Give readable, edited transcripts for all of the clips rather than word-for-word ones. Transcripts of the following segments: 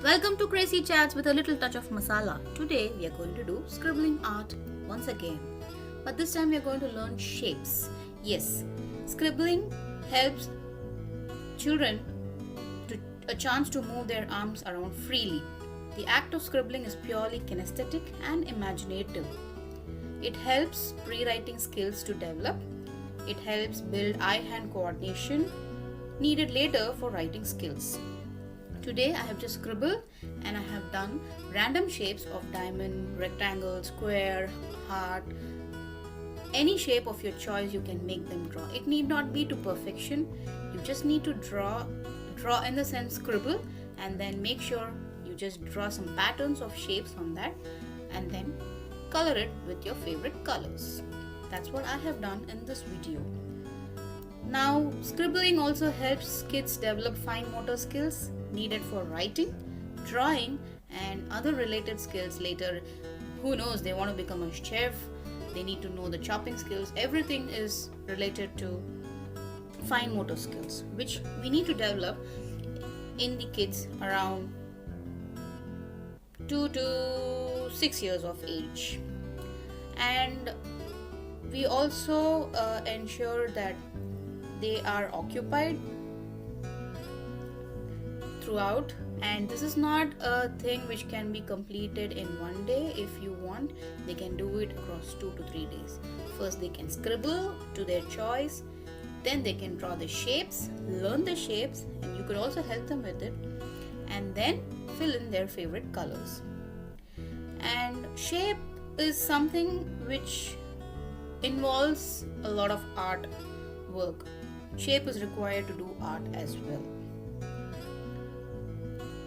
Welcome to Crazy Chats with a little touch of masala. Today we are going to do scribbling art once again. But this time we are going to learn shapes. Yes, scribbling helps children to a chance to move their arms around freely. The act of scribbling is purely kinesthetic and imaginative. It helps pre-writing skills to develop. It helps build eye-hand coordination needed later for writing skills. Today I have just scribbled and I have done random shapes of diamond, rectangle, square, heart. Any shape of your choice you can make them draw. It need not be to perfection. You just need to draw in the sense scribble, and then make sure you just draw some patterns of shapes on that and then color it with your favorite colors. That's what I have done in this video. Now, scribbling also helps kids develop fine motor skills needed for writing, drawing, and other related skills later. Who knows, they want to become a chef, they need to know the chopping skills. Everything is related to fine motor skills, which we need to develop in the kids around 2 to 6 years of age. And we also ensure that they are occupied throughout, and this is not a thing which can be completed in one day. If you want, they can do it across 2 to 3 days. First they can scribble to their choice, then they can draw the shapes, learn the shapes, and you could also help them with it, and then fill in their favorite colors. And shape is something which involves a lot of art work. Shape is required to do art as well.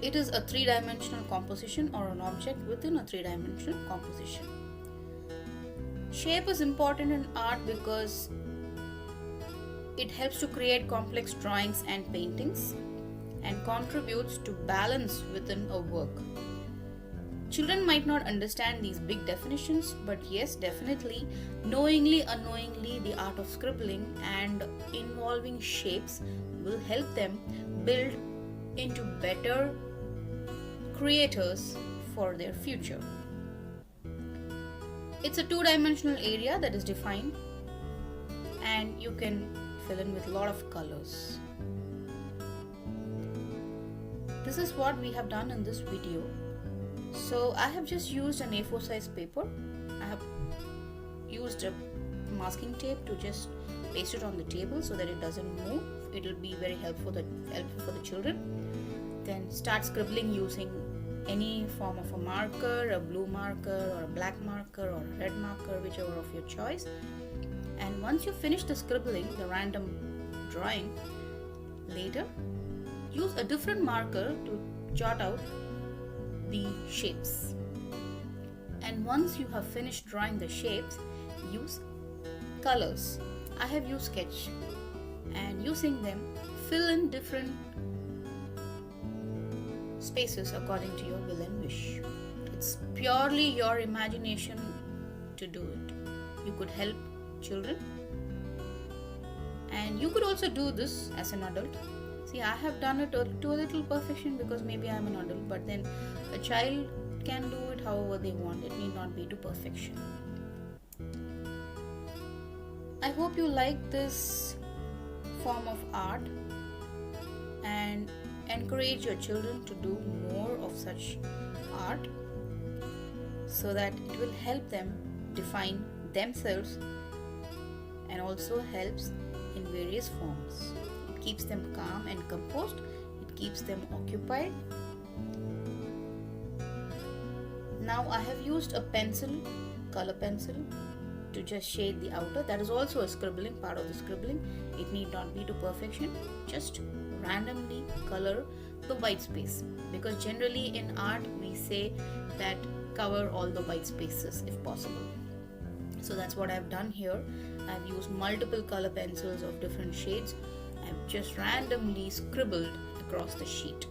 It is a three-dimensional composition or an object within a three-dimensional composition. Shape is important in art because it helps to create complex drawings and paintings and contributes to balance within a work. Children might not understand these big definitions, but yes, definitely, knowingly, unknowingly, the art of scribbling and involving shapes will help them build into better creators for their future. It's a two-dimensional area that is defined, and you can fill in with a lot of colors. This is what we have done in this video. So I have just used an A4 size paper. I have used a masking tape to just paste it on the table so that it doesn't move. It will be very helpful for the children. Then start scribbling using any form of a marker, a blue marker or a black marker or a red marker, whichever of your choice. And once you finish the scribbling, the random drawing, later use a different marker to jot out the shapes. And once you have finished drawing the shapes, use colors. I have used sketch, and using them, fill in different spaces according to your will and wish. It's purely your imagination to do it. You could help children, and you could also do this as an adult. See, I have done it to a little perfection because maybe I'm an adult, but then a child can do it however they want. It need not be to perfection. I hope you like this form of art and encourage your children to do more of such art so that it will help them define themselves and also helps in various forms. It keeps them calm and composed. It keeps them occupied. Now I have used a pencil, color pencil, to just shade the outer. That is also a scribbling, part of the scribbling. It need not be to perfection. Just randomly color the white space, because generally in art we say that cover all the white spaces if possible. So that's what I've done here. I've used multiple color pencils of different shades. I've just randomly scribbled across the sheet.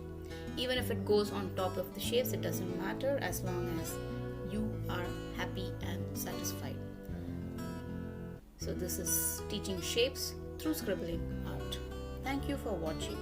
Even if it goes on top of the shapes, it doesn't matter as long as you are happy and satisfied. So this is teaching shapes through scribbling art. Thank you for watching.